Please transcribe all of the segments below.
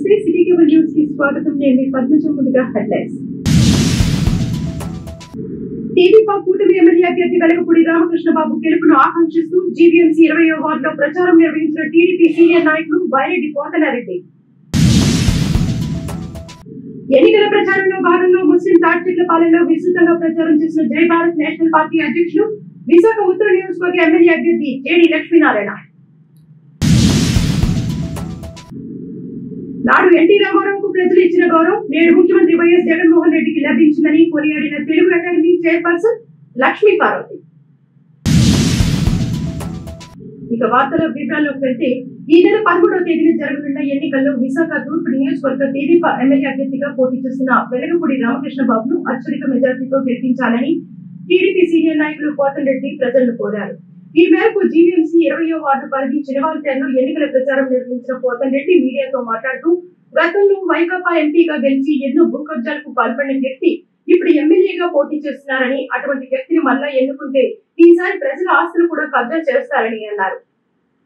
నమస్తే city cable news కి స్వాగతం. నేను పద్మజ. ముందుగా హెడ్లైన్స్. టీడీపీ కూటమి ఎమ్మెల్యే అభ్యర్థి వెలగపూడి రామకృష్ణ బాబు గెలుపును ఆకాంక్షిస్తూ జీవీఎంసీ 20వ వార్డులో ప్రచారం నిర్వహించిన టీడీపీ సీనియర్ నాయకులు బైరెడ్డి పోతనారెడ్డి. ఎన్నికల ప్రచారంలో భాగంగా ముస్లిం తాటిచెట్లపాలెంలో విస్తృతంగా ప్రచారం చేసిన జై భారత్ నేషనల్ పార్టీ అధ్యక్షులు విశాఖ ఉత్తర నియోజకవర్గ ఎమ్మెల్యే అభ్యర్థి జేడి లక్ష్మీనారాయణ. నాడు ఎన్టీ రామారావుకు ప్రజలు ఇచ్చిన గౌరవం నేడు ముఖ్యమంత్రి వైఎస్ జగన్మోహన్ రెడ్డికి లభించిందని కొనియాడిన తెలుగు అకాడమీ చైర్పర్సన్ లక్ష్మీ పార్వతి. ఇక వార్తల వివరాల్లోకి వెళ్తే ఈ నెల 13వ తేదీన జరగనున్న ఎన్నికల్లో విశాఖ తూర్పు నియోజకవర్గ టీడీపీ ఎమ్మెల్యే అభ్యర్థిగా పోటీ చేస్తున్న వెలగపూడి రామకృష్ణ బాబును అత్యధిక మెజార్టీతో గెలిపించాలని టీడీపీ సీనియర్ నాయకులు పోతనారెడ్డి ప్రజలను కోరారు. ఈ మేరకు జీవీఎంసీ 20వ వార్డు పరిధి చినవాల్తేరులో ఎన్నికల ప్రచారం నిర్వహించిన పోతనారెడ్డి మీడియాతో మాట్లాడుతూ గతంలో వైకాపా ఎంపీగా గెలిచి ఎన్నో భూ కబ్జాలకు పాల్పడిన వ్యక్తి ఇప్పుడు ఎమ్మెల్యేగా పోటీ చేస్తున్నారని, అటువంటి వ్యక్తిని మళ్ళా ఎన్నుకుంటే ఈసారి ప్రజల ఆస్తులు కూడా కబ్జా చేస్తారని అన్నారు.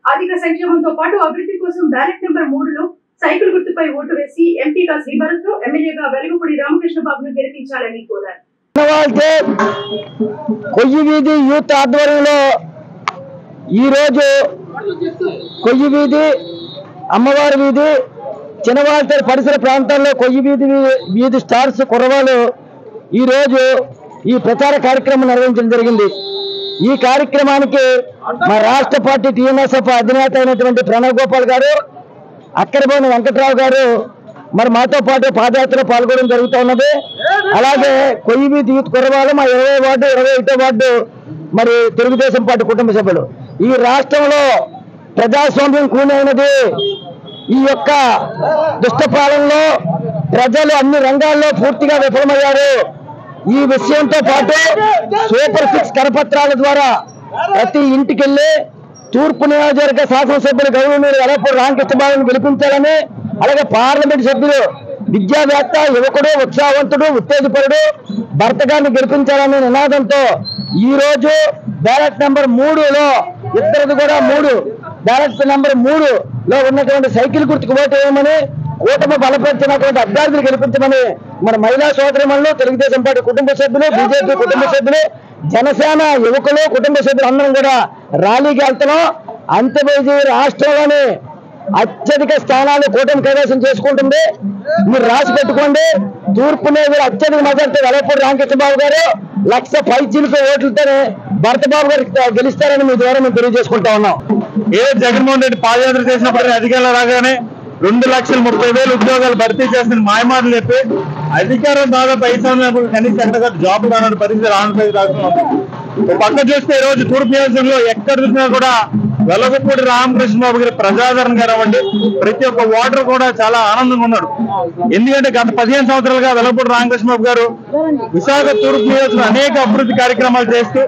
అధిక సంక్షేమంతో పాటు అభివృద్ధి కోసం బ్యాలెట్ నెంబర్ 3లో సైకిల్ గుర్తుపై ఓటు వేసి ఎంపీగా శ్రీభరత్ ను, ఎమ్మెల్యేగా వెలగపూడి రామకృష్ణ బాబును గెలిపించాలని కోరారు. కొయ్యి వీధి యూత్ ఆధ్వర్యంలో ఈ రోజు కొయ్యి వీధి, అమ్మవారి వీధి, చినవాల్తేరు పరిసర ప్రాంతాల్లో కొయ్యి వీధి స్టార్స్ కుర్రవాళ్ళు ఈ రోజు ఈ ప్రచార కార్యక్రమం నిర్వహించడం జరిగింది. ఈ కార్యక్రమానికి మా రాష్ట్ర పార్టీ టీఎన్ఎస్ఎఫ్ అధినేత అయినటువంటి ప్రణవ్ గోపాల్ గారు, అక్కరబోని వెంకట్రావు గారు మరి మాతో పాటు పాదయాత్రలో పాల్గొనడం జరుగుతూ ఉన్నది. అలాగే కొయ్యి వీధి యూత్ కుర్రవాళ్ళు మా 20వ వార్డు 21వ వార్డు మరి తెలుగుదేశం పార్టీ కుటుంబ సభ్యులు. ఈ రాష్ట్రంలో ప్రజాస్వామ్యం కూనైనది. ఈ యొక్క దుష్టపాలనలో ప్రజలు అన్ని రంగాల్లో పూర్తిగా విఫలమయ్యారు. ఈ విషయంతో పాటు సూపర్ 6 కరపత్రాల ద్వారా ప్రతి ఇంటికెళ్లి తూర్పు నియోజకవర్గ శాసనసభ్యులు గౌరవనీయులు వెలగపూడి రామకృష్ణ బాబును గెలిపించాలని, అలాగే పార్లమెంట్ సభ్యులు విద్యావేత్త, యువకుడు, ఉత్సాహవంతుడు, ఉత్తేజపరుడు భర్త గారిని గెలిపించాలనే నినాదంతో ఈ రోజు బ్యాలెట్ నెంబర్ 3లో ఇద్దరిది కూడా 3 బ్యాలెట్ నెంబర్ 3లో ఉన్నటువంటి సైకిల్ గుర్తుకు ఓటు వేయమని, కూటమి బలపరిచినటువంటి అభ్యర్థులు గెలిపించమని మన మహిళా సోదరిమణులు, తెలుగుదేశం పార్టీ కుటుంబ సభ్యులు, బీజేపీ కుటుంబ సభ్యులు, జనసేన యువకులు కుటుంబ సభ్యులు అందరం కూడా ర్యాలీకి వెళ్తున్నాం. అంతేకాదు రాష్ట్రంలోని అత్యధిక స్థానాలు కూటమి కైవసం చేసుకుంటుంది. మీరు రాసి పెట్టుకోండి. తూర్పు నియోజకవర్గ అత్యధిక మెజార్టీ వెలగపూడి రామకృష్ణ బాబు గారు 1,00,000 పైచిలుకు ఓట్లతోనే భరత బాబు గారు గెలుస్తారని మీ ద్వారా మేము తెలియజేసుకుంటా ఉన్నాం. జగన్మోహన్ రెడ్డి పాదయాత్ర చేసినప్పుడు అధికారంలో రాగానే 2,30,000 ఉద్యోగాలు భర్తీ చేసిన మాయమాటలు చెప్పి అధికారం దాదాపు 5 సంవత్సరాలు కనీసం ఎక్కడ జాబ్ రాని పరిస్థితి ఆంధ్రప్రదేశ్ రాష్ట్రంలో. పక్క చూస్తే ఈ రోజు తూర్పు నియోజకవర్గంలో ఎక్కడ చూసినా కూడా వెలగపూడి రామకృష్ణ బాబు గారి ప్రజాదరణ కానివ్వండి, ప్రతి ఒక్క ఓటర్ కూడా చాలా ఆనందంగా ఉన్నాడు. ఎందుకంటే గత 15 సంవత్సరాలుగా వెలగపూడి రామకృష్ణ బాబు గారు విశాఖ తూర్పు నియోజకవర్గంలో అనేక అభివృద్ధి కార్యక్రమాలు చేస్తూ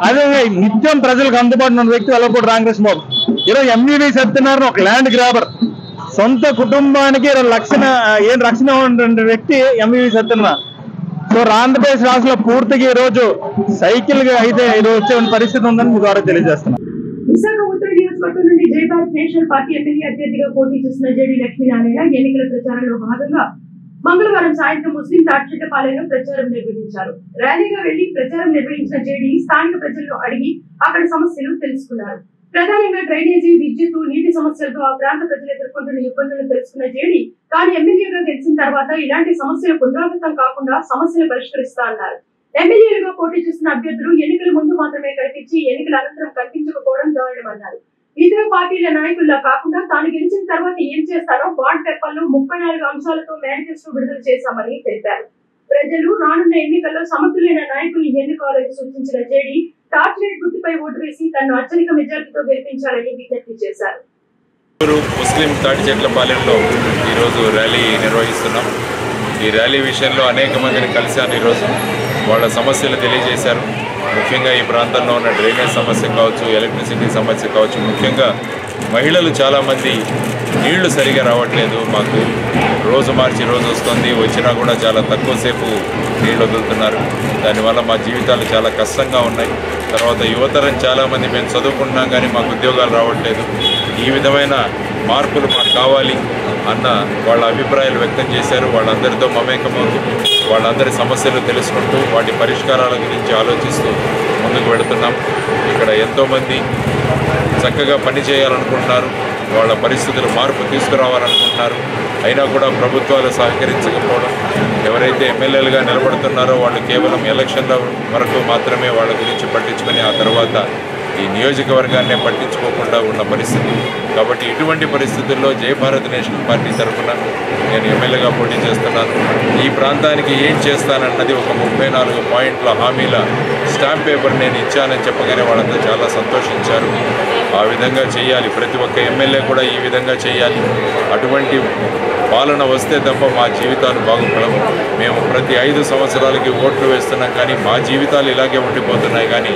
అదే నిత్యం ప్రజలకు అందుబాటులో ఉన్న వ్యక్తి వెలగపూడి రామకృష్ణ బాబు. ఈరోజు ఎంవీవీ సత్యనారాయణ ఒక ల్యాండ్ గ్రాబర్, సొంత కుటుంబానికి రక్షణ ఉన్న వ్యక్తి ఎంవీవీ సత్యనారాయణ. సో ఆంధ్రప్రదేశ్ రాష్ట్రంలో పూర్తిగా ఈ రోజు సైకిల్ గా అయితే వచ్చే పరిస్థితి ఉందని మీ ద్వారా తెలియజేస్తున్నాం. విశాఖ ఉత్తర నియోజకవర్గం నుండి జై భారత్ నేషనల్ పార్టీ ఎమ్మెల్యే అభ్యర్థిగా పోటీ చేస్తున్న జేడి లక్ష్మీనారాయణ ఎన్నికల ప్రచారంలో భాగంగా మంగళవారం సాయంత్రం ముస్లిం తాటిచెట్లపాలెంలో ప్రచారం నిర్వహించారు. ర్యాలీగా వెళ్లి ప్రచారం నిర్వహించిన జేడి స్థానిక ప్రజలను అడిగి అక్కడ సమస్యలు తెలుసుకున్నారు. ప్రధానంగా డ్రైనేజీ, విద్యుత్, నీటి సమస్యలతో ఆ ప్రాంత ప్రజలు ఎదుర్కొంటున్న ఇబ్బందులను తెలుసుకున్న జేడి తాను ఎమ్మెల్యేగా గెలిచిన తర్వాత ఇలాంటి సమస్యలు పునరావృతం కాకుండా సమస్యలు పరిష్కరిస్తా అన్నారు. ఎమ్మెల్యేలుగా పోటీ చేస్తున్న అభ్యర్థులు ఎన్నికల ముందు మాత్రమే కనిపించి ఎన్నికల అనంతరం కనిపించకపోవడం దారుణమన్నారు. ఇతర పార్టీల నాయకుల్లా కాకుండా తాను గెలిచిన తర్వాత ఏం చేస్తారో బాండ్ పేపర్లో 34 అంశాలతో మేనిఫెస్టో విడుదల చేశామని తెలిపారు. ప్రజలు రానున్న ఎన్నికల్లో సమర్థులైన నాయకుల్ని ఎన్నుకోవాలని సూచించిన జేడి టార్చ్ లైట్ గుర్తుపై ఓటు వేసి తనను అత్యధిక మెజార్టీతో గెలిపించాలని విజ్ఞప్తి చేశారు. ముస్లిం తాటిచెట్లపాలెంలో ఈరోజు ర్యాలీ నిర్వహిస్తున్నాం. ఈ ర్యాలీ విషయంలో అనేక మందిని కలిశాను. ఈరోజు వాళ్ళ సమస్యలు తెలియజేశారు. ముఖ్యంగా ఈ ప్రాంతంలో ఉన్న డ్రైనేజ్ సమస్య కావచ్చు, ఎలక్ట్రిసిటీ సమస్య కావచ్చు. ముఖ్యంగా మహిళలు చాలామంది నీళ్లు సరిగా రావట్లేదు, మాకు రోజు మార్చి రోజు వస్తుంది, వచ్చినా కూడా చాలా తక్కువసేపు నీళ్ళు వదులుతున్నారు. దానివల్ల మా జీవితాలు చాలా కష్టంగా ఉన్నాయి. తర్వాత యువతరం చాలామంది మేము చదువుకుంటున్నాం కానీ మాకు ఉద్యోగాలు రావట్లేదు. ఈ విధమైన మార్పులు మాకు కావాలి. అన్న వాళ్ళ అభిప్రాయాలు వ్యక్తం చేశారు. వాళ్ళందరితో మమేకమవుతూ వాళ్ళందరి సమస్యలు తెలుసుకుంటూ వాటి పరిష్కారాల గురించి ఆలోచిస్తూ ముందుకు వెళుతున్నాం. ఇక్కడ ఎంతోమంది చక్కగా పని చేయాలనుకుంటున్నారు, వాళ్ళ పరిస్థితులు మార్పు తీసుకురావాలనుకుంటున్నారు. అయినా కూడా ప్రభుత్వాలు సహకరించకపోవడం, ఎవరైతే ఎమ్మెల్యేలుగా నిలబడుతున్నారో వాళ్ళు కేవలం ఎలక్షన్ల వరకు మాత్రమే వాళ్ళ గురించి పట్టించుకొని ఆ తర్వాత ఈ నియోజకవర్గాన్నే పట్టించుకోకుండా ఉన్న పరిస్థితి. కాబట్టి ఇటువంటి పరిస్థితుల్లో జై భారత్ నేషనల్ పార్టీ తరఫున నేను ఎమ్మెల్యేగా పోటీ చేస్తున్నాను. ఈ ప్రాంతానికి ఏం చేస్తానన్నది ఒక 34 పాయింట్ల హామీల స్టాంప్ పేపర్ నేను ఇచ్చానని చెప్పగానే వాళ్ళంతా చాలా సంతోషించారు. ఆ విధంగా చేయాలి, ప్రతి ఒక్క ఎమ్మెల్యే కూడా ఈ విధంగా చేయాలి. అటువంటి పాలన వస్తే తప్ప మా జీవితాలు బాగుపడవు. మేము ప్రతి 5 సంవత్సరాలకి ఓట్లు వేస్తున్నాం, కానీ మా జీవితాలు ఇలాగే ఉండిపోతున్నాయి. కానీ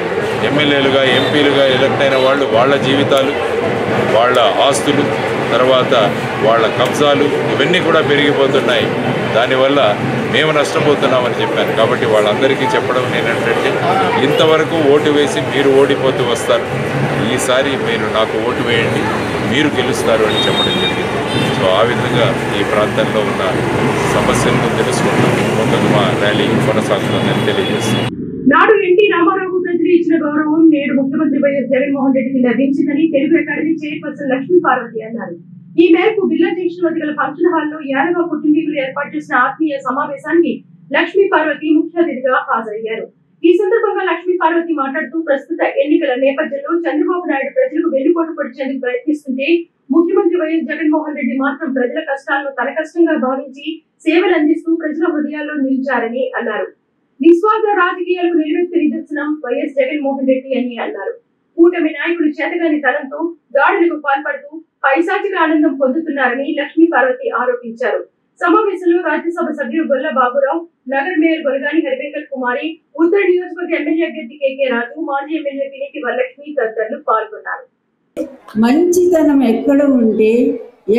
ఎమ్మెల్యేలుగా ఎంపీలుగా ఎలక్ట్ అయిన వాళ్ళు వాళ్ళ జీవితాలు, వాళ్ళ ఆస్తులు, తర్వాత వాళ్ళ కబ్జాలు ఇవన్నీ కూడా పెరిగిపోతున్నాయి. దానివల్ల మేము నష్టపోతున్నామని చెప్పాను. కాబట్టి వాళ్ళందరికీ చెప్పడం నేనేంటంటే, ఇంతవరకు ఓటు వేసి మీరు ఓడిపోతూ వస్తారు, ఈసారి మీరు నాకు ఓటు వేయండి, మీరు గెలుస్తారు అని చెప్పడం జరిగింది. సో ఆ విధంగా ఈ ప్రాంతంలో ఉన్న సమస్యలను తెలుసుకుంటూ ముందుకు మా ర్యాలీ కొనసాగుతుందని తెలియజేస్తాం. నాడు ఎన్టీ రామారావు ప్రజలు ఇచ్చిన గౌరవం నేడు ముఖ్యమంత్రి వైఎస్ జగన్మోహన్ రెడ్డికి లభించిందని తెలుగు అకాడమీ చైర్పర్సన్ లక్ష్మీ పార్వతి అన్నారు. ఈ మేరకు బిర్లా జంక్షన్ వద్ద గల ఫంక్షన్ హాల్లో యాదవ కుటుంబీకులు ఏర్పాటు చేసిన ఆత్మీయ సమావేశానికి లక్ష్మీ పార్వతి ముఖ్య అతిథిగా హాజరయ్యారు. ఈ సందర్భంగా లక్ష్మీ పార్వతి మాట్లాడుతూ, ప్రస్తుత ఎన్నికల నేపథ్యంలో చంద్రబాబు నాయుడు ప్రజలకు వెన్నుపోటు పొడిచేందుకు ప్రయత్నిస్తుంటే ముఖ్యమంత్రి వైఎస్ జగన్మోహన్ రెడ్డి మాత్రం ప్రజల కష్టాలను తన కష్టంగా భావించి సేవలు అందిస్తూ ప్రజల హృదయాల్లో నిలిచారని అన్నారు. నిస్వార్థ రాజకీయాలకు నిలువెత్తు నిదర్శనం వైఎస్ జగన్మోహన్ రెడ్డి అని అన్నారు. కూటమి నాయకులు చేతగాని తనంతో దాడులకు పాల్పడుతూ పైశాచిక ఆనందం పొందుతున్నారని లక్ష్మీ పార్వతి ఆరోపించారు. సమావేశంలో రాజ్యసభ సభ్యులు గొల్ల బాబురావు, నగర మేయర్ గొలగాని హరివెంకట కుమారి, ఉత్తర నియోజకవర్గ ఎమ్మెల్యే అభ్యర్థి కేకే రాజు, మాజీ ఎమ్మెల్యే పినేటి వరలక్ష్మి తదితరులు పాల్గొన్నారు. మంచితనం ఎక్కడ ఉంటే,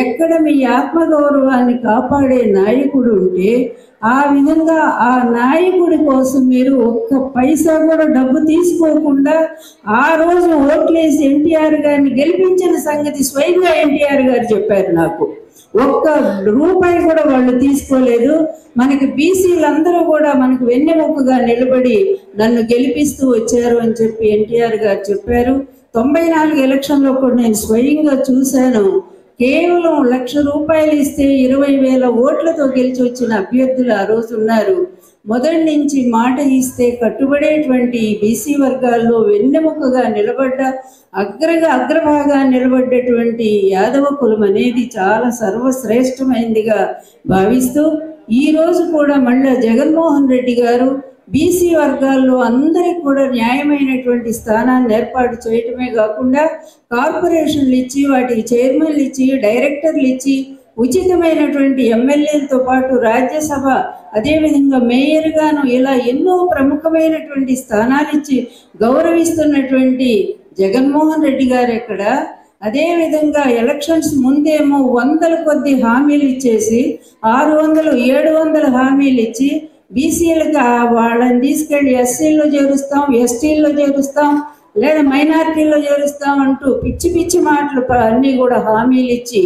ఎక్కడ మీ ఆత్మగౌరవాన్ని కాపాడే నాయకుడు ఉంటే ఆ విధంగా ఆ నాయకుడి కోసం మీరు ఒక్క పైసా కూడా డబ్బు తీసుకోకుండా ఆ రోజు ఓట్లేసి ఎన్టీఆర్ గారిని గెలిపించిన సంగతి స్వయంగా ఎన్టీఆర్ గారు చెప్పారు. నాకు ఒక్క రూపాయి కూడా వాళ్ళు తీసుకోలేదు. మనకి బీసీలందరూ కూడా మనకు వెన్నెముకగా నిలబడి నన్ను గెలిపిస్తూ వచ్చారు అని చెప్పి ఎన్టీఆర్ గారు చెప్పారు. 94 ఎలక్షన్లో కూడా నేను స్వయంగా చూశాను. కేవలం 1,00,000 రూపాయలు ఇస్తే 20,000 ఓట్లతో గెలిచి వచ్చిన అభ్యర్థులు ఆ రోజు ఉన్నారు. మొదటి నుంచి మాట ఇస్తే కట్టుబడేటువంటి బీసీ వర్గాల్లో వెన్నెముకగా నిలబడ్డ అగ్రభాగా నిలబడ్డటువంటి యాదవ కులం అనేది చాలా సర్వశ్రేష్టమైనదిగా భావిస్తూ ఈ రోజు కూడా మళ్ళా జగన్మోహన్ రెడ్డి గారు బీసీ వర్గాల్లో అందరికి కూడా న్యాయమైనటువంటి స్థానాన్ని ఏర్పాటు చేయటమే కాకుండా కార్పొరేషన్లు ఇచ్చి వాటికి చైర్మన్లు ఇచ్చి డైరెక్టర్లు ఇచ్చి ఉచితమైనటువంటి ఎమ్మెల్యేలతో పాటు రాజ్యసభ అదేవిధంగా మేయర్గాను ఇలా ఎన్నో ప్రముఖమైనటువంటి స్థానాలు ఇచ్చి గౌరవిస్తున్నటువంటి జగన్మోహన్ రెడ్డి గారు ఎక్కడ. అదేవిధంగా ఎలక్షన్స్ ముందేమో 100 కొద్ది హామీలు ఇచ్చేసి 600, 700 హామీలు ఇచ్చి బీసీలుగా వాళ్ళని తీసుకెళ్ళి ఎస్సీల్లో చేరుస్తాం, ఎస్టీల్లో చేరుస్తాం, లేదా మైనారిటీల్లో చేరుస్తాం అంటూ పిచ్చి పిచ్చి మాటలు అన్నీ కూడా హామీలు ఇచ్చి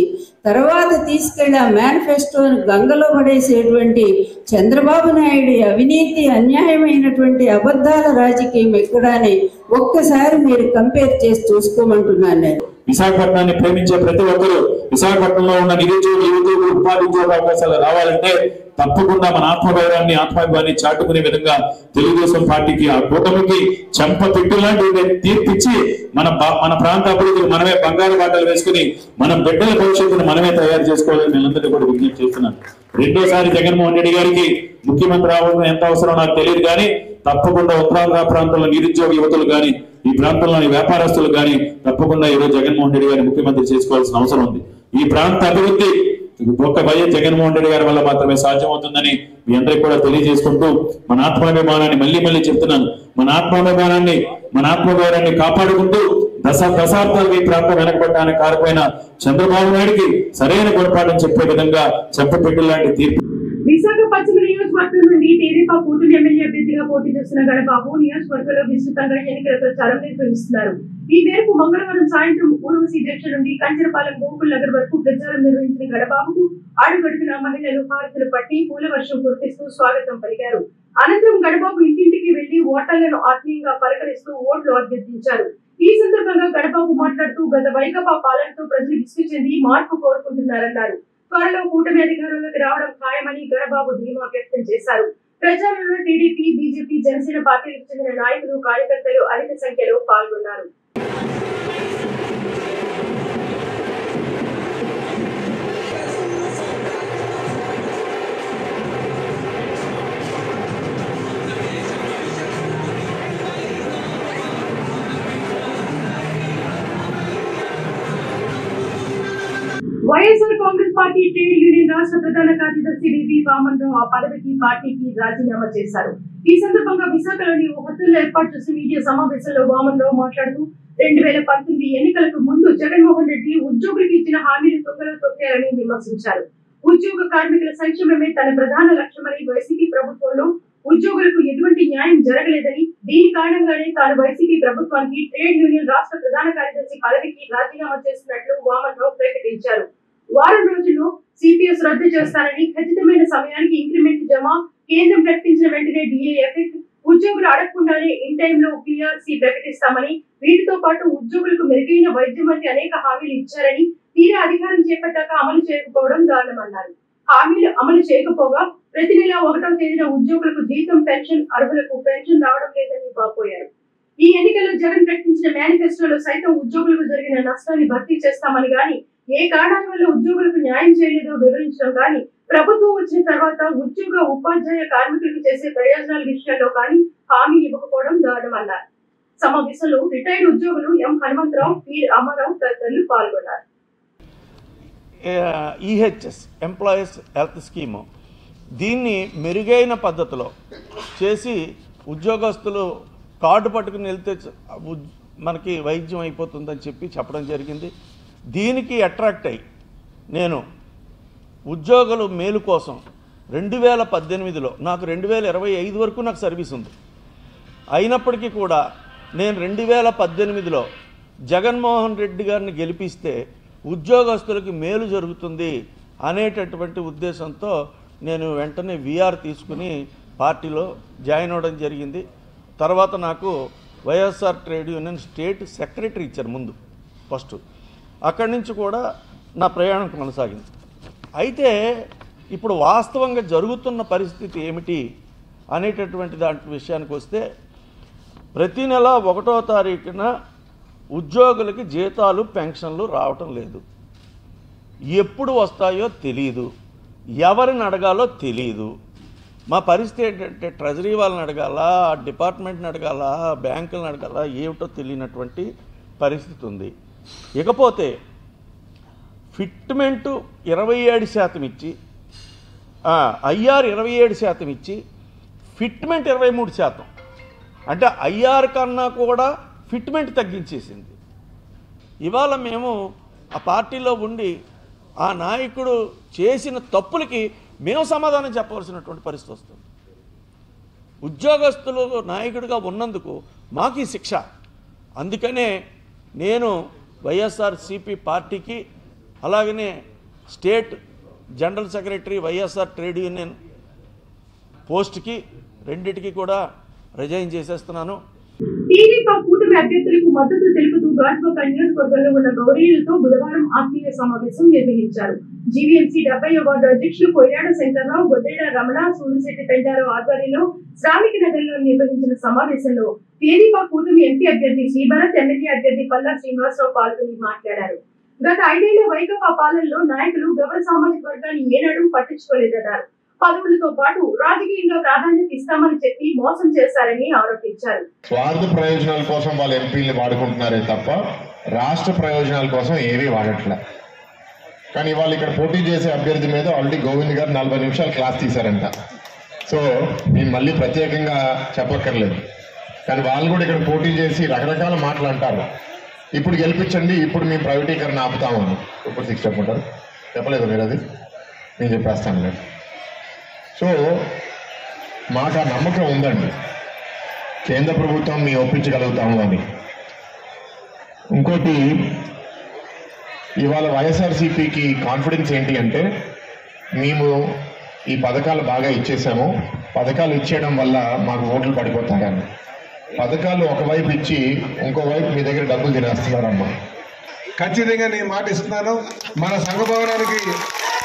తర్వాత తీసుకెళ్ళి ఆ మేనిఫెస్టోని గంగలో పడేసేటువంటి చంద్రబాబు నాయుడు అవినీతి అన్యాయమైనటువంటి అబద్ధాల రాజకీయం ఎక్కడాని ఒక్కసారి మీరు కంపేర్ చేసి చూసుకోమంటున్నాను నేను. విశాఖపట్నాన్ని ప్రేమించే ప్రతి ఒక్కరూ విశాఖపట్నంలో ఉన్న నిరుద్యోగ యువకులు ఉపాధి ఉద్యోగ అవకాశాలు రావాలంటే తప్పకుండా మన ఆత్మగౌరవాన్ని ఆత్మాభిమాన్ని చాటుకునే విధంగా తెలుగుదేశం పార్టీకి ఆ కూటమికి చెంప పెట్టులాంటి తీర్పిచ్చి మన ప్రాంత అభివృద్ధికి మనమే బంగారు బాటలు వేసుకుని మన బిడ్డల భవిష్యత్తును మనమే తయారు చేసుకోవాలని వీళ్ళందరినీ కూడా విజ్ఞప్తి చేస్తున్నాను. రెండోసారి జగన్మోహన్ రెడ్డి గారికి ముఖ్యమంత్రి అవ్వడం ఎంత అవసరం నాకు తెలియదు, కానీ తప్పకుండా ఉత్తరాంధ్ర ప్రాంతంలో నిరుద్యోగ యువతులు కానీ ఈ ప్రాంతంలోని వ్యాపారస్తులు కానీ తప్పకుండా ఈరోజు జగన్మోహన్ రెడ్డి గారిని ముఖ్యమంత్రి చేసుకోవాల్సిన అవసరం ఉంది. ఈ ప్రాంత అభివృద్ధి ఒక్క వైఎస్ జగన్మోహన్ రెడ్డి గారి వల్ల మాత్రమే సాధ్యమవుతుందని మీ అందరికీ కూడా తెలియజేసుకుంటూ మన ఆత్మాభిమానాన్ని మళ్ళీ చెప్తున్నాను, మన ఆత్మగౌరవాన్ని కాపాడుకుంటూ దశాబ్దాలు ఈ ప్రాంతం వెనకబడటానికి కారమైన చంద్రబాబు నాయుడికి సరైన గుణపాఠం చెప్పే విధంగా చెప్పపెట్టు లాంటి తీర్పు. విశాఖ పశ్చిమ నియోజకవర్గం నుండి తెదేపా కూటమి ఎమ్మెల్యే అభ్యర్థిగా అభ్యర్థిగా పోటీ చేస్తున్న గణబాబు నియోజకవర్గంలో విస్తృతంగా ఎన్నికల ప్రచారం నిర్వహిస్తున్నారు. ఈ మేరకు మంగళవారం సాయంత్రం ఊర్వశి జంక్షన్ నుండి కంచరపాలెం గోకుల్ నగర్ వరకు ప్రచారం నిర్వహించిన గణబాబుకు అడుగడుగున మహిళలు హారతులు పట్టి పూల వర్షం కురిపిస్తూ స్వాగతం పలికారు. అనంతరం గణబాబు ఇంటింటికి వెళ్లి ఓటర్లను ఆత్మీయంగా పలకరిస్తూ ఓట్లు అభ్యర్థించారు. ఈ సందర్భంగా గణబాబు మాట్లాడుతూ గత వైకాపా పాలనతో ప్రజలు విసుగు చెంది మార్పు కోరుకుంటున్నారన్నారు. త్వరలో కూటమి అధికారంలోకి రావడం ఖాయమని గణబాబు ధీమా వ్యక్తం చేశారు. ప్రచారంలో టీడీపీ, బీజేపీ, జనసేన పార్టీలకు చెందిన నాయకులు, కార్యకర్తలు అధిక సంఖ్యలో పాల్గొన్నారు. YSR Congress party trade union రాష్ట్ర ప్రధాన కార్యదర్శి వివి వామన్ రావు ఆ పదవికి పార్టీకి రాజీనామా చేశారు. ఈ సందర్భంగా విశాఖలోని ఓ హోటల్లో ఏర్పాటు చేసిన మీడియా సమావేశంలో వామన్ రావు మాట్లాడుతూ 2019 ఎన్నికలకు ముందు జగన్మోహన్ రెడ్డి ఉద్యోగులకు ఇచ్చిన హామీలు తొంగలో తొక్కారని విమర్శించారు. ఉద్యోగ కార్మికుల సంక్షేమమే తన ప్రధాన లక్ష్యమని, వైసీపీ ప్రభుత్వంలో ఉద్యోగులకు ఎటువంటి న్యాయం జరగలేదని, దీని కారణంగానే తాను వైసీపీ ప్రభుత్వానికి ట్రేడ్ యూనియన్ రాష్ట్ర ప్రధాన కార్యదర్శి పదవికి రాజీనామా చేస్తున్నట్లు వామన్ రావు ప్రకటించారు. వారం రోజుల్లో సిపిఎస్ రద్దు చేస్తానని, ఖచ్చితమైన సమయానికి ఇంక్రిమెంట్ జమ, కేంద్రం ప్రకటించిన వెంటనే డిఏ ఎఫెక్ట్, ఉద్యోగులు అడగకుండానే ఇన్ టైంలో పిఆర్సీ ప్రకటిస్తామని, వీటితో పాటు ఉద్యోగులకు మెరుగైన వైద్యం వంటి అనేక హామీలు ఇచ్చారని, తీరా అధికారం చేపట్టాక అమలు చేయకపోవడం దారుణమన్నారు. హామీలు అమలు చేయకపోగా ప్రతి నెల 1వ తేదీన ఉద్యోగులకు జీతం, పెన్షన్, అర్హులకు పెన్షన్ రావడం లేదని వాపోయారు. ఈ ఎన్నికల్లో జగన్ ప్రకటించిన మేనిఫెస్టోలో సైతం ఉద్యోగులకు జరిగిన నష్టాన్ని భర్తీ చేస్తామని గాని, ఏ కారణాల వల్ల ఉద్యోగులకు న్యాయం చేయలేదో వివరించడం గాని, ప్రభుత్వం వచ్చిన తర్వాత ఉద్యోగ, ఉపాధ్యాయ కార్మికులకు చేసే ప్రయోజనాల విషయాల్లో కానీ హామీ ఇవ్వకపోవడం దారుణమన్నారు. సమావేశంలో రిటైర్డ్ ఉద్యోగులు ఎం హనుమంతరావు, పి రామారావు తదితరులు పాల్గొన్నారు. ఈహెచ్ఎస్ ఎంప్లాయీస్ హెల్త్ స్కీము దీన్ని మెరుగైన పద్ధతిలో చేసి ఉద్యోగస్తులు కార్డు పట్టుకుని వెళ్తే మనకి వైద్యం అయిపోతుందని చెప్పడం జరిగింది. దీనికి అట్రాక్ట్ అయ్యి నేను ఉద్యోగులు మేలు కోసం 2018లో నాకు 2025 వరకు నాకు సర్వీస్ ఉంది. అయినప్పటికీ కూడా నేను 2018లో జగన్మోహన్ రెడ్డి గారిని గెలిపిస్తే ఉద్యోగస్తులకి మేలు జరుగుతుంది అనేటటువంటి ఉద్దేశంతో నేను వెంటనే విఆర్ తీసుకుని పార్టీలో జాయిన్ అవ్వడం జరిగింది. తర్వాత నాకు YSR trade union state secretary ఇచ్చారు ముందు ఫస్ట్. అక్కడి నుంచి కూడా నా ప్రయాణం కొనసాగింది. అయితే ఇప్పుడు వాస్తవంగా జరుగుతున్న పరిస్థితి ఏమిటి అనేటటువంటి దాంట్లో విషయానికి వస్తే, ప్రతి నెల 1వ తారీఖున ఉద్యోగులకి జీతాలు, పెన్షన్లు రావటం లేదు. ఎప్పుడు వస్తాయో తెలియదు, ఎవరిని అడగాలో తెలియదు. మా పరిస్థితి ఏంటంటే ట్రెజరీ వాళ్ళని అడగాల, డిపార్ట్మెంట్ని అడగాల, బ్యాంకులను అడగాల, ఏమిటో తెలియనటువంటి పరిస్థితి ఉంది. ఇకపోతే ఫిట్మెంటు 27% ఇచ్చి, ఐఆర్ 27% ఇచ్చి, ఫిట్మెంట్ 23%. అంటే ఐఆర్ కన్నా కూడా ఫిట్మెంట్ తగ్గించేసింది. ఇవాళ మేము ఆ పార్టీలో ఉండి ఆ నాయకుడు చేసిన తప్పులకి మేము సమాధానం చెప్పవలసినటువంటి పరిస్థితి వస్తుంది. ఉద్యోగస్తులు నాయకుడిగా ఉన్నందుకు మాకు ఈ శిక్ష. అందుకనే నేను వైఎస్ఆర్సీపీ పార్టీకి, అలాగనే state general secretary YSR trade union పోస్ట్కి రెండింటికి కూడా రిజైన్ చేసేస్తున్నాను. టీడీపీ కూటమి అభ్యర్థులకు మద్దతు తెలుపుతూ గాజువాక నియోజకవర్గంలో ఉన్న గౌరీలతో బుధవారం ఆత్మీయ సమావేశం నిర్వహించారు. జీవీఎంసీ 70వ వార్డు అధ్యక్షులు కొయ్యాడ శంకర్రావు, గొడ్డేడ రమణ, సూరిశెట్టి పెంటారావు ఆధ్వర్యంలో శ్రామిక నగర్లో నిర్వహించిన సమావేశంలో టీడీపీ కూటమి ఎంపీ అభ్యర్థి శ్రీభరత్, ఎమ్మెల్యే అభ్యర్థి పల్లా శ్రీనివాసరావు పాల్గొని మాట్లాడారు. గత 5 ఏళ్ల వైకాపా పాలనలో నాయకులు గౌర సామాజిక వర్గాన్ని ఏనాడు పట్టించుకోలేదన్నారు. పదవులతో పాటు రాజకీయంగా ప్రాధాన్యత ఇస్తామని చెప్పి మోసం చేశారని ఆరోపించారు. స్వార్థ ప్రయోజనాల కోసం వాళ్ళ ఎంపీలు వాడుకుంటున్నారే తప్ప రాష్ట్ర ప్రయోజనాల కోసం ఏమీ వాడట్లే. కానీ వాళ్ళు ఇక్కడ పోటీ చేసే అభ్యర్థి మీద ఆల్రెడీ గోవింద్ గారు 40 నిమిషాలు క్లాస్ తీశారంట. సో నేను మళ్ళీ ప్రత్యేకంగా చెప్పక్కర్లేదు. కానీ వాళ్ళు కూడా ఇక్కడ పోటీ చేసి రకరకాల మాటలు అంటారు. ఇప్పుడు గెలిపించండి, ఇప్పుడు మేము ప్రైవేటీకరణ ఆపుతామని. ఇప్పుడు 6 చెప్పమంటారు, చెప్పలేదు మీరు? అది నేను చెప్పేస్తాను లేదు. సో మాకు ఆ నమ్మకం ఉందండి, కేంద్ర ప్రభుత్వం మీ ఒప్పించగలుగుతాము అని. ఇంకోటి, ఇవాళ వైఎస్ఆర్సీపీకి కాన్ఫిడెన్స్ ఏంటి అంటే, మేము ఈ పథకాలు బాగా ఇచ్చేసాము, పథకాలు ఇచ్చేయడం వల్ల మాకు ఓట్లు పడిపోతాయని. పథకాలు ఒకవైపు ఇచ్చి ఇంకోవైపు మీ దగ్గర డబ్బులు తినేస్తున్నారమ్మా. ఖచ్చితంగా నేను మాట ఇస్తున్నాను, మన సంఘ భవనానికి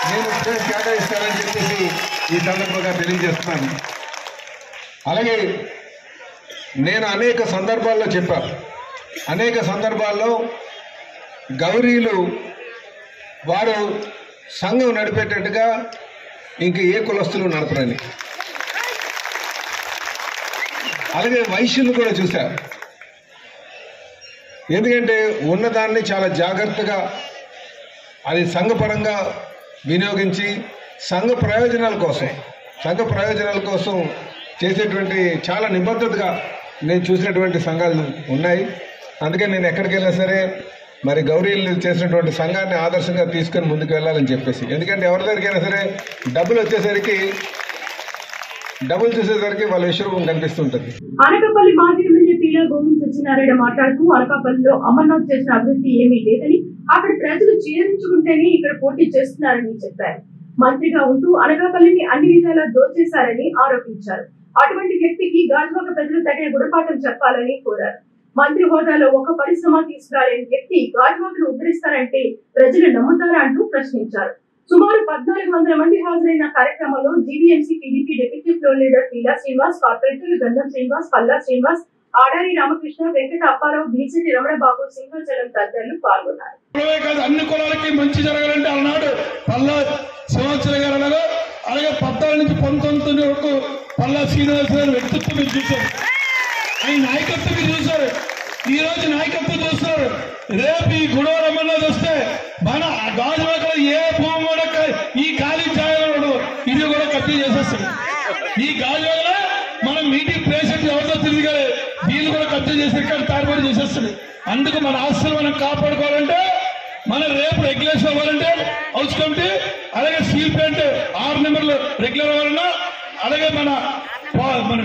నేను స్పేస్ కేటాయిస్తానని చెప్పేసి ఈ సందర్భంగా తెలియజేస్తున్నాను. అలాగే నేను అనేక సందర్భాల్లో చెప్పాను, అనేక సందర్భాల్లో గౌరీలు వారు సంఘం నడిపేటట్టుగా ఇంక ఏ కులస్తులు నడపరని. అలాగే వైశ్యులు కూడా చూశారు. ఎందుకంటే ఉన్నదాన్ని చాలా జాగ్రత్తగా అది సంఘపరంగా వినియోగించి సంఘ ప్రయోజనాల కోసం చేసేటువంటి చాలా నిబద్ధతగా నేను చూసినటువంటి సంఘాలు ఉన్నాయి. అందుకే నేను ఎక్కడికి వెళ్ళినా సరే మరి గౌరీలు చేసినటువంటి సంఘాన్ని ఆదర్శంగా తీసుకొని ముందుకు వెళ్ళాలని చెప్పేసి. ఎందుకంటే ఎవరి దగ్గరికైనా సరే డబ్బులు చూసేసరికి వాళ్ళ విషయం కనిపిస్తుంటుంది. అనకాపల్లి మాజీ ఎమ్మెల్యే పీలా గోవింద్ సత్యనారాయణ మాట్లాడుతూ, అనకాపల్లిలో అమర్నాథ్ చేసిన అభివృద్ధి ఏమీ లేదని, అక్కడ ప్రజలు జీర్ణించుకుంటేనే ఇక్కడ పోటీ చేస్తున్నారని చెప్పారు. మంత్రిగా ఉంటూ అనకాపల్లిని అన్ని విధాలా దోచేశారని ఆరోపించారు. అటువంటి వ్యక్తికి గాజువాక ప్రజలు తగిన గుణపాఠం చెప్పాలని కోరారు. మంత్రి హోదాలో ఒక పరిశ్రమ తీసుకురాలేని వ్యక్తి గాజువాకను ఉద్ధరిస్తారంటే ప్రజలు నమ్ముతారా అంటూ ప్రశ్నించారు. సుమారు 1400 మంది హాజరైన కార్యక్రమంలో GVMC TDP deputy floor leader Peela Srinivas, కార్పొరేటర్లు గంధం శ్రీనివాస్, పల్లా శ్రీనివాస్, ఆడారి రామకృష్ణ, వెంకట అప్పారావు, బీజేపీ రమణబాబు, సింహాచలం తదితరులు పాల్గొన్నారు. అన్ని కులాలకి మంచి జరగాలంటే అలనాడు పల్లా సింహాచలం గారు అనగా, అలాగే 14 నుంచి 19 వరకు పల్లా శ్రీనివాస్ గారు వ్యక్తిత్వం మీరు చూశారు, ఆయన నాయకత్వం మీరు చూశారు, ఈ రోజు నాయకత్వం చూస్తారు. రేపు ఈ గుడవలు అమర్నాథ్ వస్తే మన గాజువాకలో ఏ భూమి కూడా ఈ ఖాళీ జాగాలో ఇది కూడా కబ్జా చేసేస్తుంది. ఈ గాజువాకలో మనం మీటింగ్ ప్లేసెస్ ఎవరితో తిరిగి వీళ్ళు కూడా కబ్జా చేసి ఇక్కడ తారుబడి చేసేస్తుంది. అందుకు మన ఆస్తులు మనం కాపాడుకోవాలంటే, మనం రేపు రెగ్యులేషన్ అవ్వాలంటే హౌస్ కమిటీ, అలాగే స్టీల్ ప్లాంట్ 6 నెంబర్లు రెగ్యులర్ అవ్వాలన్నా, అలాగే మన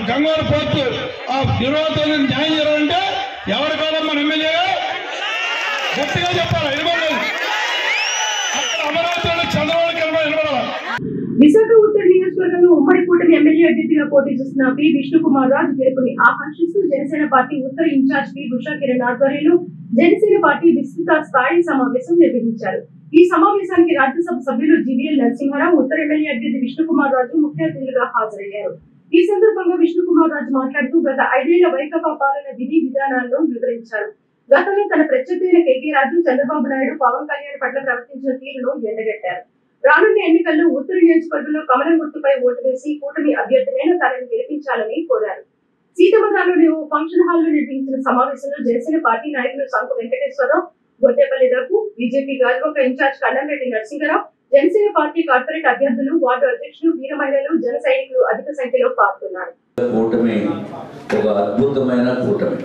గంగవరం పోర్టు ఆ నిర్వాహకులకు న్యాయం చేయాలంటే ఎవరి కాలం మన ఎమ్మెల్యేగా గట్టిగా చెప్పాలి. అక్కడ అమరావతి చంద్రబాబు నిలబడాలి. విశాఖ ఉత్తర నియోజకవర్గంలో ఉమ్మడి కూటమి ఎమ్మెల్యే అభ్యర్థిగా పోటీ చేస్తున్న పి విష్ణుకుమార్ రాజు గెలుపుని ఆకాంక్షిస్తూ జనసేన పార్టీ ఉత్తర ఇన్ఛార్జ్ పి ఉషా కిరణ్ ఆధ్వర్యంలో జనసేన పార్టీ విస్తృత స్థాయి సమావేశం నిర్వహించారు. ఈ సమావేశానికి రాజ్యసభ సభ్యులు జివిఎల్ నరసింహారావు, ఉత్తర ఎమ్మెల్యే అభ్యర్థి విష్ణుకుమార్ రాజు ముఖ్య అతిథులుగా హాజరయ్యారు. ఈ సందర్భంగా విష్ణుకుమార్ రాజు మాట్లాడుతూ గత 5 ఏళ్ల వైకాపా పాలన విధి విధానాలను వివరించారు. గతంలో తన ప్రత్యర్థి కేకే రాజు, చంద్రబాబు నాయుడు, పవన్ కళ్యాణ్ పట్ల ప్రవర్తించిన తీరును ఎండగట్టారు. రానున్న ఎన్నికల్లో ఉత్తర నియోజకవర్గంలో కమలం గుర్తుపై ఓటు వేసి కూటమి అభ్యర్థులైన తనని గెలిపించాలని కోరారు. సీతమదాలోని ఓ ఫంక్షన్ హాల్ లో నిర్వహించిన సమావేశంలో జనసేన పార్టీ నాయకులు Sanku Venkateswararao, Goddepalli Raghu, BJP Gajuwaka incharge Kannamreddy Narasimharao, Janasena party corporate అభ్యర్థులు, వార్డు అధ్యక్షులు, వీర మహిళలు, జన సైనికులు అధిక సంఖ్యలో పాల్గొన్నారు. కూటమి ఒక అద్భుతమైన కూటమి,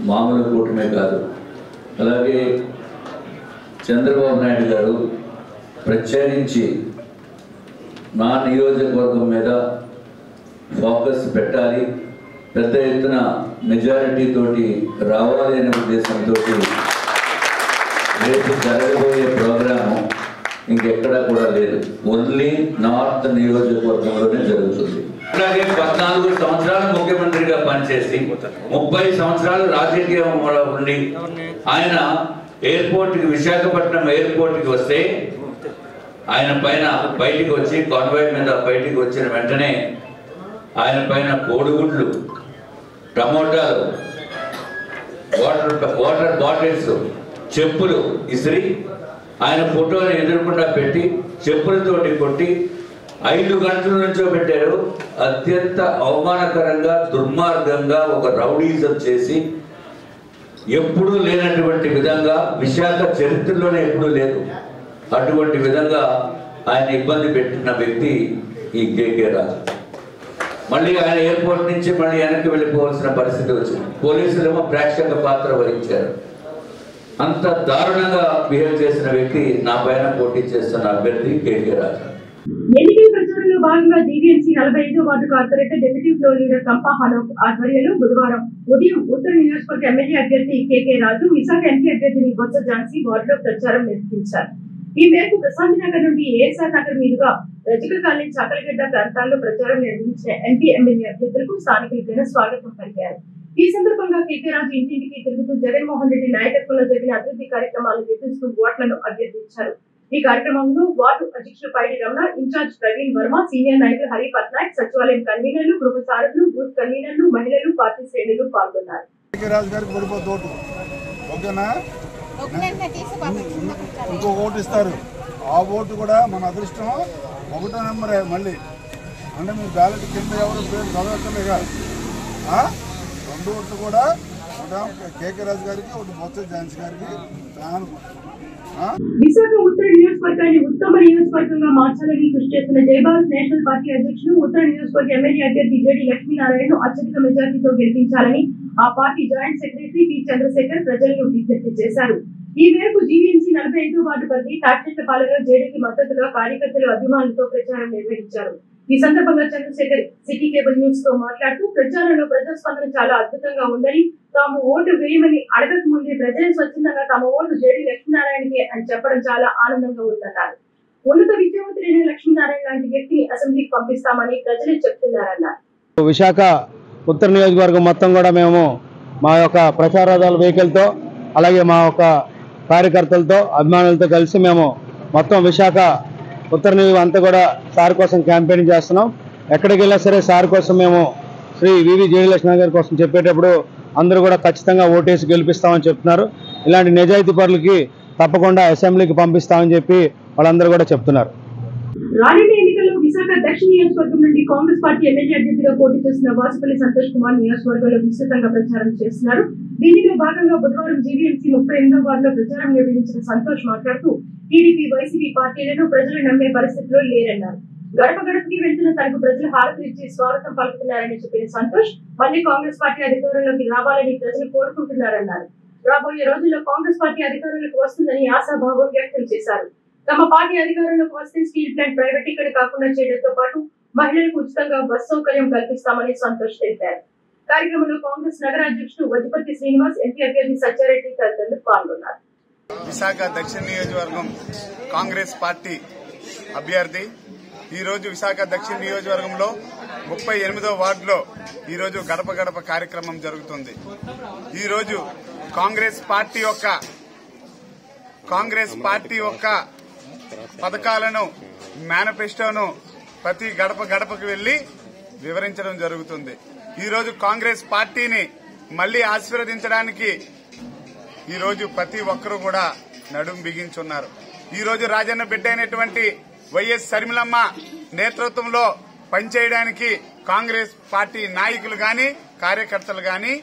మామూలు కూటమే కాదు. అలాగే చంద్రబాబు నాయుడు గారు ప్రత్యేకించి నా నియోజకవర్గం మీద ఫోకస్ పెట్టాలి, పెద్ద ఎత్తున మెజారిటీ తోటి రావాలి అనే ఉద్దేశంతో రేపు జరగబోయే ప్రోగ్రాము ఇంకెక్కడా కూడా లేదు, ఓన్లీ నార్త్ నియోజకవర్గంలోనే జరుగుతుంది. అలాగే 14 సంవత్సరాలు ముఖ్యమంత్రిగా పనిచేసి 30 సంవత్సరాలు రాజకీయంలో ఉండి ఆయన ఎయిర్పోర్ట్కి, విశాఖపట్నం ఎయిర్పోర్ట్కి వస్తే ఆయన పైన బయటికి వచ్చి కాన్వాయ్ మీద బయటికి వచ్చిన వెంటనే ఆయన పైన కోడిగుడ్లు, టమోటాలు, వాటర్ బాటిల్స్, చెప్పులు ఇసిరి ఆయన ఫోటోని ఎదురుకుండా పెట్టి చెప్పులతోటి కొట్టి 5 గంటల నుంచో పెట్టారు. అత్యంత అవమానకరంగా, దుర్మార్గంగా ఒక రౌడీజం చేసి ఎప్పుడూ లేనటువంటి విధంగా, విశాఖ చరిత్రలోనే ఎప్పుడూ లేదు అటువంటి విధంగా ఆయన ఇబ్బంది పెట్టిన వ్యక్తి ఈ కేకే రాజు. మళ్ళీ ఆయన ఎయిర్పోర్ట్ నుంచి మళ్ళీ వెనక్కి వెళ్ళిపోవాల్సిన పరిస్థితి వచ్చింది. పోలీసులేమో ప్రేక్షక పాత్ర వహించారు. అంత దారుణంగా బిహేవ్ చేసిన వ్యక్తి నా పైన పోటీ చేస్తున్న అభ్యర్థి కేకే రాజు. ఎన్నికల ప్రచారంలో కార్యక్రమంలో భాగంగా జీవీఎంసీ 45వ ward corporator deputy floor leader Kampa Hanok ఆధ్వర్యంలో బుధవారం ఉదయం ఉత్తర నియోజకవర్గ ఎమ్మెల్యే అభ్యర్థి కేకే రాజు, విశాఖ ఎంపీ అభ్యర్థిని బొత్స ఝాన్సీ వార్డులో ప్రచారం నిర్వహించారు. ఈ మేరకు ప్రశాంతి నగర్ నుండి ఏఎస్ఆర్ నగర్ మీదుగా రజక కాలనీ, చాకలగడ్డ ప్రాంతాల్లో ప్రచారం నిర్వహించిన ఎంపీ ఎమ్మెల్యే అభ్యర్థులకు స్థానికులు ఘన స్వాగతం పలికారు. ఈ సందర్భంగా కేకే రాజు ఇంటింటికి తిరుగుతూ జగన్మోహన్ రెడ్డి నాయకత్వంలో జరిగిన అభివృద్ధి కార్యక్రమాలను వివరిస్తూ ఓట్లను అభ్యర్థించారు. ఈ కార్యక్రమంలో వార్డు అధ్యక్షులు పైడి రమణ, ఇన్ఛార్జ్ ప్రవీణ్ వర్మ, సీనియర్ నాయకులు హరి పట్నాయక్, సచివాలయం కన్వీనర్లు, గృహ సారథులు, బూత్ కన్వీనర్లు, మహిళలు, పార్టీ శ్రేణులు పాల్గొన్నారు. ఇంకో ఓటు ఇస్తారు. ఆ ఓటు కూడా మన అదృష్టం 1వ నెంబరే. మళ్ళీ అంటే మీరు బ్యాలెట్ కింద ఎవరు పేరు చదవక్కలేగా. 2 ఓట్లు కూడా కేకే రాజు గారికి, ఒకటి బొత్స ఝాన్సీ గారికి. విశాఖ ఉత్తర నియోజకవర్గాన్ని ఉత్తమ నియోజకవర్గంగా మార్చాలని కృషి చేస్తున్న జయభారత్ నేషనల్ పార్టీ అధ్యక్షులు, ఉత్తర నియోజకవర్గ ఎమ్మెల్యే అభ్యర్థి జేడి లక్ష్మీనారాయణను అత్యధిక మెజార్టీతో గెలిపించాలని ఆ party joint secretary P Chandrashekar ప్రజలను విజ్ఞప్తి చేశారు. ఈ మేరకు జీవీఎంసీ 45వ వార్డు పరిధి తాటిచెట్లపాలెంలో జేడీకి మద్దతుగా కార్యకర్తలు, అభిమానులతో ప్రచారం నిర్వహించారు. ఈ సందర్భంగా చంద్రశేఖర్ సిటీ కేబుల్ న్యూస్ తో మాట్లాడుతూ ప్రచారంలో ప్రజాస్పందన చాలా అద్భుతంగా ఉందని, తాము ఓటు వేయమని అడగక ముందే ప్రజలు స్వచ్ఛందంగా తమ ఓటు జేడీ లక్ష్మీనారాయణకి అని చెప్పడం చాలా ఆనందంగా ఉందన్నారు. ఉన్నత విద్యావంతులైన లక్ష్మీనారాయణ లాంటి వ్యక్తిని అసెంబ్లీకి పంపిస్తామని ప్రజలే చెప్తున్నారన్నారు. విశాఖ ఉత్తర నియోజకవర్గం మొత్తం కూడా మేము మా యొక్క ప్రచారాల వెహికల్తో, అలాగే మా యొక్క కార్యకర్తలతో, అభిమానులతో కలిసి మేము మొత్తం విశాఖ ఉత్తర నియోజకవర్గం అంతా కూడా సార్ కోసం క్యాంపెయిన్ చేస్తున్నాం. ఎక్కడికి వెళ్ళినా సరే సార్ కోసం మేము శ్రీ వివి జేడి లక్ష్మణ గారి కోసం చెప్పేటప్పుడు అందరూ కూడా ఖచ్చితంగా ఓటేసి గెలిపిస్తామని చెప్తున్నారు. ఇలాంటి నిజాయితీ పరులకి తప్పకుండా అసెంబ్లీకి పంపిస్తామని చెప్పి వాళ్ళందరూ కూడా చెప్తున్నారు. రానున్న ఎన్నికల్లో విశాఖ దక్షిణ నియోజకవర్గం నుండి కాంగ్రెస్ పార్టీ ఎమ్మెల్యే అభ్యర్థిగా పోటీ చేస్తున్న వాసుపల్లి సంతోష్ కుమార్ నియోజకవర్గంలో విస్తృతంగా ప్రచారం చేస్తున్నారు. దీనిలో భాగంగా బుధవారం జీవీఎంసీ 38వ వార్డులో ప్రచారం నిర్వహించిన సంతోష్ మాట్లాడుతూ టీడీపీ, వైసీపీ పార్టీలను ప్రజలు నమ్మే పరిస్థితిలో లేరన్నారు. గడప గడపకి వెళ్తున్న తనకు ప్రజలు హారతులు ఇచ్చి స్వాగతం పలుకుతున్నారని చెప్పిన సంతోష్ మళ్లీ కాంగ్రెస్ పార్టీ అధికారంలోకి రావాలని ప్రజలు కోరుకుంటున్నారన్నారు. రాబోయే రోజుల్లో కాంగ్రెస్ పార్టీ అధికారంలోకి వస్తుందని ఆశాభావం వ్యక్తం చేశారు. తమ పార్టీ అధికారంలోకి వస్తే స్టీల్ ప్లాంట్ ప్రైవేటీకరణ కాకుండా చేయడంతో పాటు మహిళలకు ఉచితంగా బస్ సౌకర్యం కల్పిస్తామని సంతోష్ తెలిపారు. కార్యక్రమంలో కాంగ్రెస్ నగర అధ్యక్షుడు వజపతి శ్రీనివాస్, ఎంపీ అభ్యర్థి సత్యారెడ్డి తదితరులు పాల్గొన్నారు. విశాఖ దక్షిణ నియోజకవర్గం కాంగ్రెస్ పార్టీ అభ్యర్థి ఈ రోజు విశాఖ దక్షిణ నియోజకవర్గంలో 38వ వార్డులో ఈ రోజు గడప గడప కార్యక్రమం జరుగుతుంది. ఈ రోజు కాంగ్రెస్ పార్టీ యొక్క పథకాలను, మేనిఫెస్టోను ప్రతి గడప గడపకు వెళ్లి వివరించడం జరుగుతుంది. ఈ రోజు కాంగ్రెస్ పార్టీని మళ్లీ ఆశీర్వదించడానికి ఈ రోజు ప్రతి ఒక్కరూ కూడా నడుం బిగించున్నారు. ఈ రోజు రాజన్న బిడ్డ అయినటువంటి వైఎస్ షర్మిలమ్మ నేతృత్వంలో పనిచేయడానికి కాంగ్రెస్ పార్టీ నాయకులు గాని, కార్యకర్తలు గాని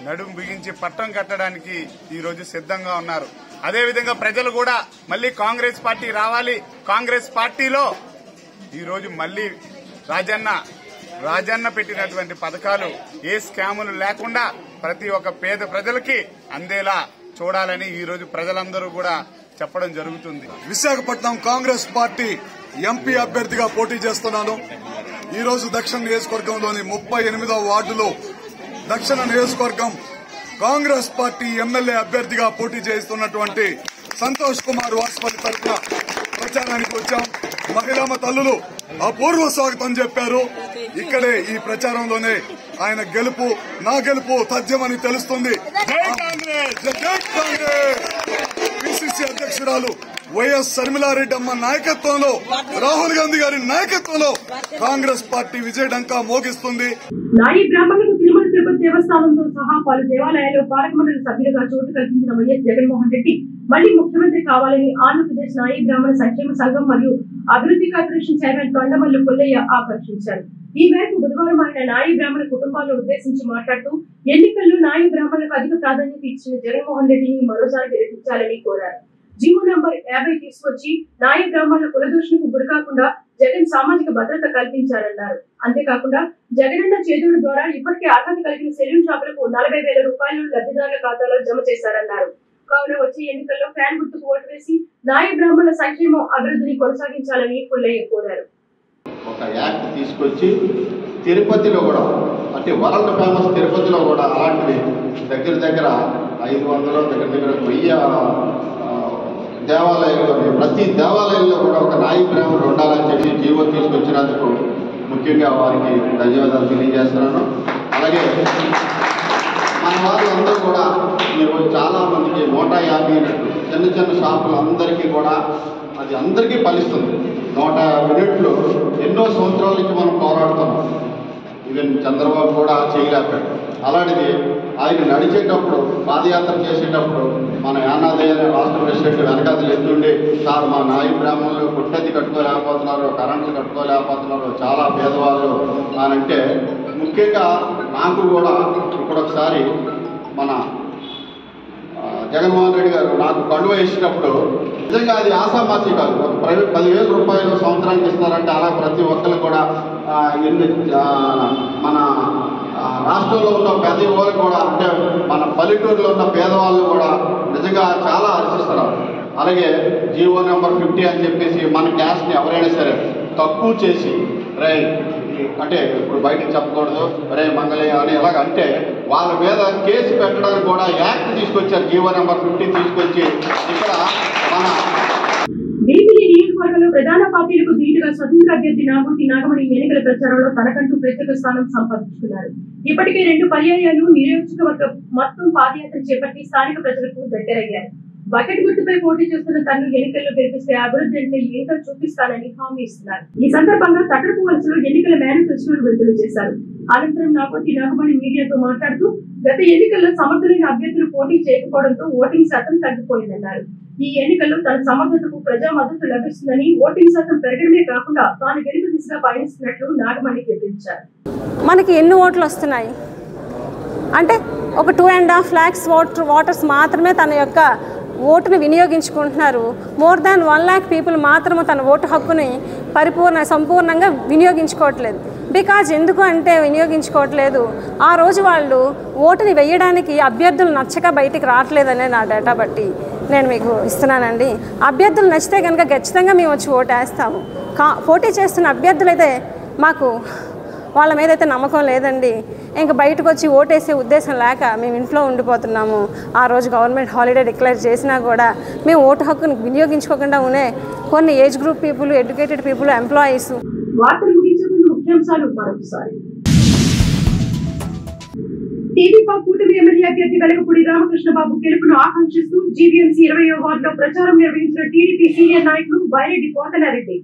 నడుం బిగించి పట్టం కట్టడానికి ఈ రోజు సిద్ధంగా ఉన్నారు. అదేవిధంగా ప్రజలు కూడా మళ్లీ కాంగ్రెస్ పార్టీ రావాలి, కాంగ్రెస్ పార్టీలో ఈ రోజు మళ్లీ రాజన్న పెట్టినటువంటి పథకాలు ఏ స్కాములు లేకుండా ప్రతి ఒక్క పేద ప్రజలకి అందేలా చూడాలని ఈ రోజు ప్రజలందరూ కూడా చెప్పడం జరుగుతుంది. విశాఖపట్నం కాంగ్రెస్ పార్టీ ఎంపీ అభ్యర్థిగా పోటీ చేస్తున్నాను. ఈ రోజు దక్షిణ నియోజకవర్గంలోని 38వ వార్డులో దక్షిణ నియోజకవర్గం కాంగ్రెస్ పార్టీ ఎమ్మెల్యే అభ్యర్థిగా పోటీ చేస్తున్నటువంటి సంతోష్ కుమార్ వాసుపల్లి తరఫున ప్రచారానికి వచ్చాం. మహిళామ తల్లులు అపూర్వ స్వాగతం చెప్పారు. ఇక్కడే ఈ ప్రచారంలోనే ఆయన గెలుపు, నా గెలుపు తథ్యమని తెలుస్తుంది. పిసిసి అధ్యక్షురాలు వైఎస్ షర్మిలారెడ్డమ్మ నాయకత్వంలో, రాహుల్ గాంధీ గారి నాయకత్వంలో కాంగ్రెస్ పార్టీ విజయడంకా మోగిస్తుంది. నాయి బ్రాహ్మణులకు తిరుమల తిరుపతి దేవస్థానంతో సహా పలు దేవాలయాల్లో పాలక మండలి సభ్యులుగా చోటు కల్పించిన వైఎస్ జగన్మోహన్ రెడ్డి మళ్లీ ముఖ్యమంత్రి కావాలని ఆంధ్రప్రదేశ్ నాయి బ్రాహ్మణ సంక్షేమ సంఘం మరియు అభివృద్ధి కార్పొరేషన్ చైర్మన్ కొండమల్లు పుల్లయ్య ఆకాంక్షించారు. ఈ మేరకు బుధవారం ఆయన నాయి బ్రాహ్మణ కుటుంబాలను ఉద్దేశించి మాట్లాడుతూ ఎన్నికల్లో నాయి బ్రాహ్మణులకు అధిక ప్రాధాన్యత ఇచ్చిన జగన్మోహన్ రెడ్డిని మరోసారి గెలిపించాలని కోరారు. జీవో నంబర్ 50 తీసుకొచ్చి నాయ బ్రాహ్మణుల కులదోషణకు గురికాకుండా జగన్ సామాజిక భద్రత కల్పించారన్నారు. అంతేకాకుండా జగనన్న చేదోడు ద్వారా ఇప్పటికే అర్హత కలిగిన సెలూన్ షాపులకు 40,000 రూపాయలు లబ్ధిదారుల ఖాతాలో జమ చేశారన్నారు. కావున వచ్చే ఎన్నికల్లో ఫ్యాన్ గుర్తుకు ఓటు వేసి నాయ బ్రాహ్మణుల సంక్షేమం, అభివృద్ధిని కొనసాగించాలని పుల్లయ్య కోరారు. ఒక యాక్ట్ తీసుకొచ్చి తిరుపతిలో కూడా అంటే వరల్డ్ ఫేమస్ తిరుపతిలో కూడా అలాంటివి దగ్గర 500 దగ్గర 1000 దేవాలయాల్లో ప్రతి దేవాలయంలో కూడా ఒక నాయి బ్రాహ్మణుడు ఉండాలని చెప్పి జీవో తీసుకొచ్చినందుకు ముఖ్యంగా వారికి ధన్యవాదాలు తెలియజేస్తున్నాను. అలాగే మన వాళ్ళందరూ కూడా మీరు చాలా మందికి 150 యూనిట్లు చిన్న షాపులు అందరికీ కూడా అది అందరికీ ఫలిస్తుంది. 150 యూనిట్లు ఎన్నో సంవత్సరాల నుంచి మనం పోరాడుతున్నాం. ఈవెన్ చంద్రబాబు కూడా చేయలేకపోయాడు. అలాంటిది ఆయన నడిచేటప్పుడు పాదయాత్ర చేసేటప్పుడు మన యానాదయ్య రాష్ట్ర ప్రెసిడెంట్ వెనకాతలు ఎత్తుండి సార్ మా నాయి బ్రాహ్మణులు పుట్టది కట్టుకోలేకపోతున్నారు, కరెంట్లు కట్టుకోలేకపోతున్నారు, చాలా పేదవాళ్ళు అనంటే ముఖ్యంగా నాకు కూడా ఇప్పుడు ఒకసారి మన జగన్మోహన్ రెడ్డి గారు నాకు కండువ వేసినప్పుడు నిజంగా అది ఆశామాసి కాదు. ఒక ప్రైవేట్ 10,000 రూపాయలు సంవత్సరానికి ఇస్తున్నారంటే అలా ప్రతి ఒక్కరు కూడా మన రాష్ట్రంలో ఉన్న పేదవాళ్ళు కూడా అంటే మన పల్లెటూరులో ఉన్న పేదవాళ్ళు కూడా నిజంగా చాలా హర్షిస్తున్నారు. అలాగే జీవో నెంబర్ 50 అని చెప్పేసి మన క్యాస్ట్ని ఎవరైనా సరే తక్కువ చేసి అంటే ఇప్పుడు బయటకు చెప్పకూడదు మంగళయ్య అని ఎలాగంటే వాళ్ళ మీద కేసు పెట్టడానికి కూడా యాక్ట్ తీసుకొచ్చారు. జీవో నెంబర్ 50 తీసుకొచ్చి ఇక్కడ మన భీమిలి నియోజకవర్గంలో ప్రధాన పార్టీలకు ధీటుగా స్వతంత్ర అభ్యర్థి నాగోతి నాగమణి ఎన్నికల ప్రచారంలో తనకంటూ ప్రత్యేక స్థానం సంపాదించుకున్నారు. ఇప్పటికే 2 పర్యాయాలు నియోజకవర్గం మొత్తం పాదయాత్ర చేపట్టి స్థానిక ప్రజలకు దగ్గరయ్యారు. బకెట్ గుర్తుపై పోటీ చేస్తున్న తనను ఎన్నికల్లో గెలిపిస్తే అభివృద్ధి అంటే ఏంటో చూపిస్తానని హామీ ఇస్తున్నారు. ఈ సందర్భంగా తటరపు వలసలో ఎన్నికల మేనిఫెస్టోను విడుదల చేశారు. అనంతరం నాగోతి నాగమణి మీడియాతో మాట్లాడుతూ గత ఎన్నికల్లో సమర్థులైన అభ్యర్థులు పోటీ చేయకపోవడంతో ఓటింగ్ శాతం తగ్గిపోయిందన్నారు. ఈ ఎన్నికల్లో తన సమర్థతకు ప్రజా మద్దతు లభిస్తుందని, ఓటింగ్ శాతం పెరగడమే కాకుండా తాను గెలుపు దిశగా పయనిస్తున్నట్లు నాగమణి వివరించారు. మనకి ఎన్ని ఓట్లు వస్తున్నాయి అంటే ఒక 2.5 lakhs ఓటర్స్ మాత్రమే తన యొక్క ఓటును వినియోగించుకుంటున్నారు. మోర్ దాన్ 1 lakh పీపుల్ మాత్రమే తన ఓటు హక్కుని సంపూర్ణంగా వినియోగించుకోవట్లేదు. బికాజ్ ఎందుకు అంటే వినియోగించుకోవట్లేదు, ఆ రోజు వాళ్ళు ఓటుని వేయడానికి అభ్యర్థులు నచ్చక బయటికి రావట్లేదనే నా డేటా బట్టి నేను మీకు ఇస్తున్నానండి. అభ్యర్థులు నచ్చితే కనుక ఖచ్చితంగా మేము వచ్చి ఓటు వేస్తాము. పోటీ చేస్తున్న అభ్యర్థులైతే మాకు వాళ్ళ మీద అయితే నమ్మకం లేదండి. ఇంకా బయటకు వచ్చి ఓటేసే ఉద్దేశం లేక మేము ఇంట్లో ఉండిపోతున్నాము. ఆ రోజు గవర్నమెంట్ హాలిడే డిక్లేర్ చేసినా కూడా మేము ఓటు హక్కును వినియోగించుకోకుండా ఉనే కొన్ని age group people, educated people, employees. వార్తలు ముగించే ముందు ముఖ్యాంశాలు మరొకసారి. టీడీపీ కూటమి ఎమ్మెల్యే అభ్యర్థి వెలగపూడి రామకృష్ణబాబు గెలుపును ఆకాంక్షిస్తూ జీవీఎంసీ 20వ వార్డులో ప్రచారం నిర్వహించిన టీడీపీ సీనియర్ నాయకులు బైరెడ్డి పోతనారెడ్డి.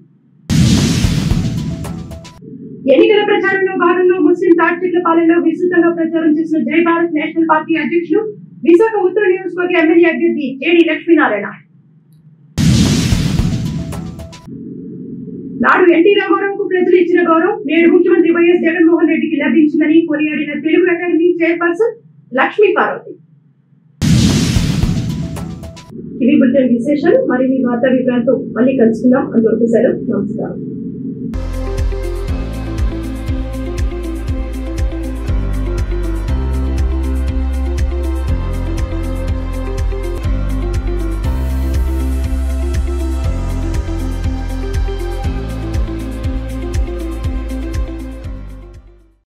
ఎన్నికల ప్రచారంలో భాగంగా ముస్లిం తాటిచెట్లపాలెంలో విస్తృతంగా ప్రచారం చేసిన జై భారత్ నేషనల్ పార్టీ అధ్యక్షులు విశాఖ ఉత్తర నియోజకవర్గ ఎమ్మెల్యే అభ్యర్థి జేడి లక్ష్మీనారాయణ. నాడు ఎన్టీ రామారావుకు ప్రజలు ఇచ్చిన గౌరవం నేడు ముఖ్యమంత్రి వైఎస్ జగన్మోహన్ రెడ్డికి లభించిందని కొనియాడిన తెలుగు అకాడమీ చైర్పర్సన్ లక్ష్మీ పార్వతి. ఇవి బులెటిన్ విశేషాలు. మరిన్ని వార్తా వివరాలతో మళ్ళీ కలుసుకుందాం. అంతవరకు సెలవు. నమస్కారం.